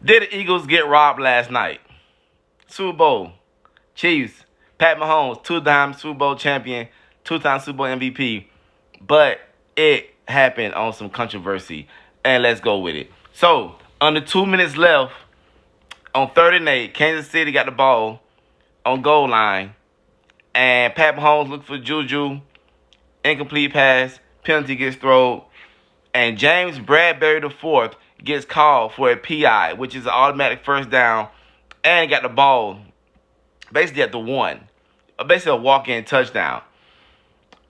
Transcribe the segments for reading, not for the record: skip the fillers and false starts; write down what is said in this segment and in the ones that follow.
Did the Eagles get robbed last night? Super Bowl, Chiefs, Pat Mahomes, two-time Super Bowl champion, two-time Super Bowl MVP. But it happened on some controversy. And let's go with it. So, under 2 minutes left, on 3rd and 8, Kansas City got the ball on goal line. And Pat Mahomes looked for Juju. Incomplete pass. Penalty gets thrown. And James Bradberry IV gets called for a PI, which is an automatic first down, and got the ball basically at the 1. Basically a walk-in touchdown.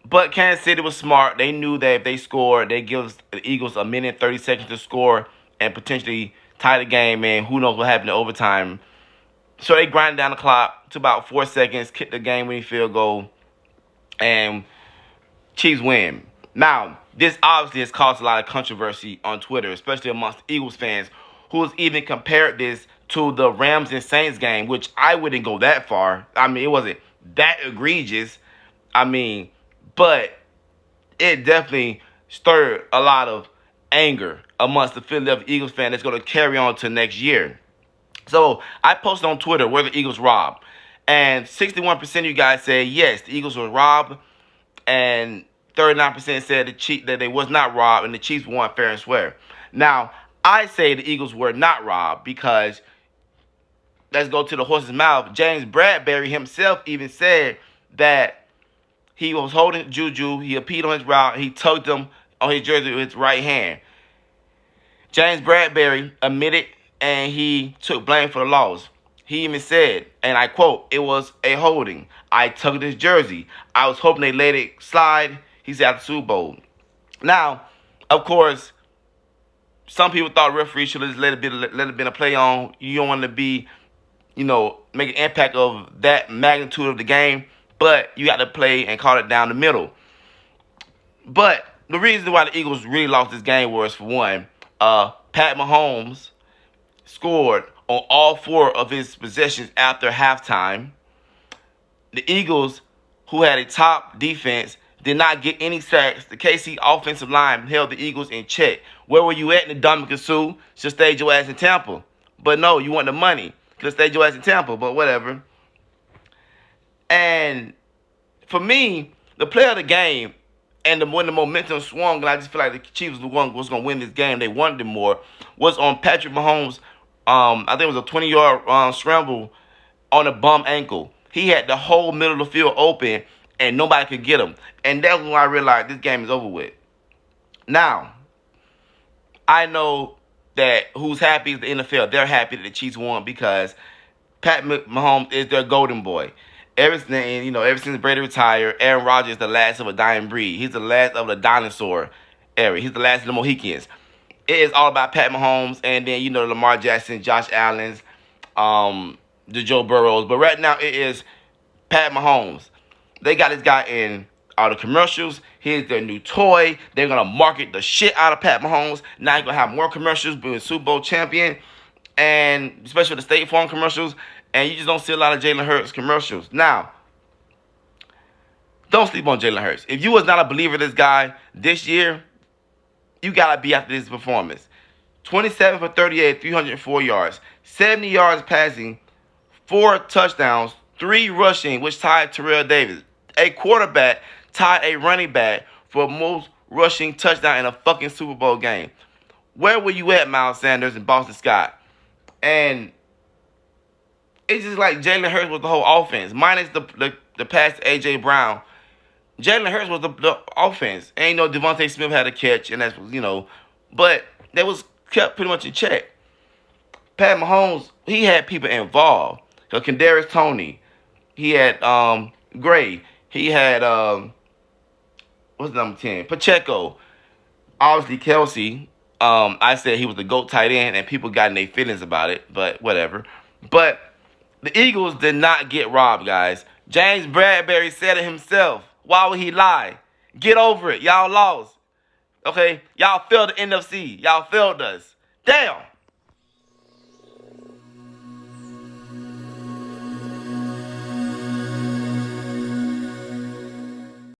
But Kansas City was smart. They knew that if they scored, they give the Eagles a minute and 30 seconds to score and potentially tie the game, and who knows what happened in overtime. So they grinded down the clock to about 4 seconds, kicked the game-winning field goal, and Chiefs win. Now, this obviously has caused a lot of controversy on Twitter, especially amongst Eagles fans, who has even compared this to the Rams and Saints game, which I wouldn't go that far. I mean, it wasn't that egregious. But it definitely stirred a lot of anger amongst the Philadelphia Eagles fan that's going to carry on to next year. So I posted on Twitter, were the Eagles robbed? And 61% of you guys said yes, the Eagles were robbed, and 39% said that they was not robbed, and the Chiefs won fair and square. Now, I say the Eagles were not robbed because, let's go to the horse's mouth, James Bradberry himself even said that he was holding Juju, he appealed on his route, he tugged him on his jersey with his right hand. James Bradberry admitted and he took blame for the loss. He even said, and I quote, "It was a holding. I tugged his jersey. I was hoping they let it slide." He said at the Super Bowl. Now, of course, some people thought referee should have let it been a play on. You don't want to be, make an impact of that magnitude of the game, but you got to play and call it down the middle. But the reason why the Eagles really lost this game was, for one, Pat Mahomes scored on all 4 of his possessions after halftime. The Eagles, who had a top defense, did not get any sacks. The KC offensive line held the Eagles in check. Where were you at in the Dominican Sue? Should have stayed your ass in Tampa. But no, you want the money. Could have stayed your ass in Tampa, but whatever. And for me, the play of the game, and when the momentum swung, and I just feel like the Chiefs was going to win this game, they wanted it more, was on Patrick Mahomes. I think it was a 20-yard scramble on a bum ankle. He had the whole middle of the field open, and nobody could get him. And that's when I realized this game is over with. Now, I know that who's happy is the NFL. They're happy that the Chiefs won because Pat Mahomes is their golden boy. Ever since Brady retired, Aaron Rodgers is the last of a dying breed. He's the last of the dinosaur era. He's the last of the Mohicans. It is all about Pat Mahomes, and then, Lamar Jackson, Josh Allen's, the Joe Burrows. But right now, it is Pat Mahomes. They got this guy in all the commercials. Here's their new toy. They're going to market the shit out of Pat Mahomes. Now he's going to have more commercials, being Super Bowl champion, and especially the State Farm commercials. And you just don't see a lot of Jalen Hurts commercials. Now, don't sleep on Jalen Hurts. If you was not a believer in this guy this year, you got to be after this performance. 27 for 38, 304 yards, 70 yards passing, 4 touchdowns, 3 rushing, which tied Terrell Davis. A quarterback tied a running back for most rushing touchdown in a fucking Super Bowl game. Where were you at, Miles Sanders and Boston Scott? And it's just like Jalen Hurts was the whole offense, minus the pass to A.J. Brown. Jalen Hurts was the offense. Ain't no Devontae Smith had a catch, and that's, but they was kept pretty much in check. Pat Mahomes, he had people involved. So Kadarius Toney, he had Gray, he had what's number 10? Pacheco. Obviously Kelsey. I said he was the GOAT tight end, and people got in their feelings about it, but whatever. But the Eagles did not get robbed, guys. James Bradberry said it himself. Why would he lie? Get over it. Y'all lost. Okay? Y'all failed the NFC. Y'all failed us. Damn.